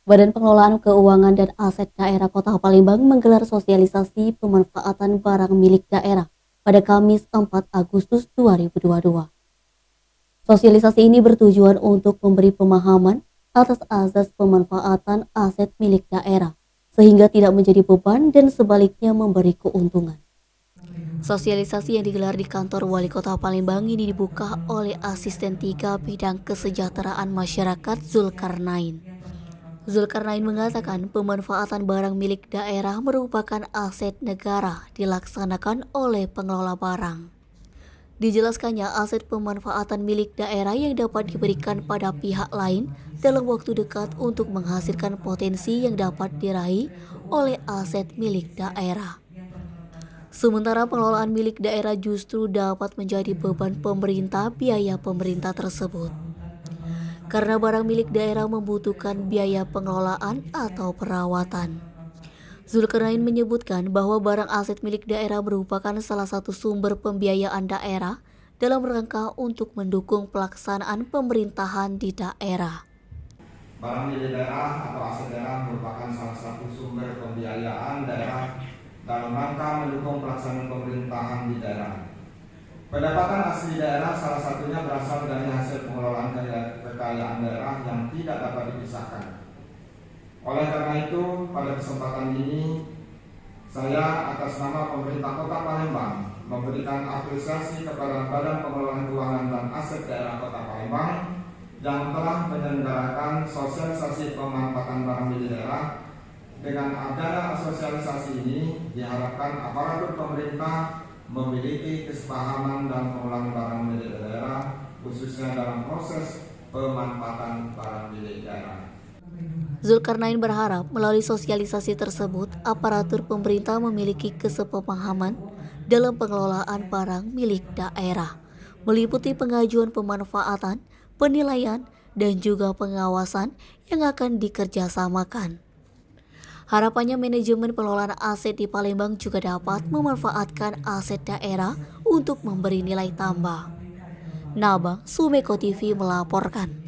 Badan Pengelolaan Keuangan dan Aset Daerah Kota Palembang menggelar sosialisasi pemanfaatan barang milik daerah pada Kamis 4 Agustus 2022. Sosialisasi ini bertujuan untuk memberi pemahaman atas azas pemanfaatan aset milik daerah, sehingga tidak menjadi beban dan sebaliknya memberi keuntungan. Sosialisasi yang digelar di kantor Wali Kota Palembang ini dibuka oleh Asisten 3 Bidang Kesejahteraan Masyarakat Zulkarnain. Zulkarnain mengatakan pemanfaatan barang milik daerah merupakan aset negara dilaksanakan oleh pengelola barang. Dijelaskannya aset pemanfaatan milik daerah yang dapat diberikan pada pihak lain dalam waktu dekat untuk menghasilkan potensi yang dapat diraih oleh aset milik daerah. Sementara pengelolaan milik daerah justru dapat menjadi beban pemerintah biaya pemerintah tersebut. Karena barang milik daerah membutuhkan biaya pengelolaan atau perawatan. Zulkarnain menyebutkan bahwa barang aset milik daerah merupakan salah satu sumber pembiayaan daerah dalam rangka untuk mendukung pelaksanaan pemerintahan di daerah. Barang milik daerah atau aset daerah merupakan salah satu sumber pembiayaan daerah dalam rangka mendukung pelaksanaan pemerintahan di daerah. Pendapatan asli daerah salah satunya berasal dari hasil pengelolaan kekayaan daerah yang tidak dapat dipisahkan. Oleh karena itu, pada kesempatan ini, saya atas nama pemerintah Kota Palembang memberikan apresiasi kepada Badan Pengelolaan Keuangan dan Aset Daerah Kota Palembang yang telah menyelenggarakan sosialisasi pemanfaatan barang milik daerah. Dengan adanya sosialisasi ini, diharapkan aparatur pemerintah memiliki kesepahaman dan pengelolaan barang milik daerah, khususnya dalam proses pemanfaatan barang milik daerah. Zulkarnain berharap melalui sosialisasi tersebut, aparatur pemerintah memiliki kesepemahaman dalam pengelolaan barang milik daerah, meliputi pengajuan pemanfaatan, penilaian, dan juga pengawasan yang akan dikerjasamakan. Harapannya manajemen pengelolaan aset di Palembang juga dapat memanfaatkan aset daerah untuk memberi nilai tambah. Nabang, Sumeko TV melaporkan.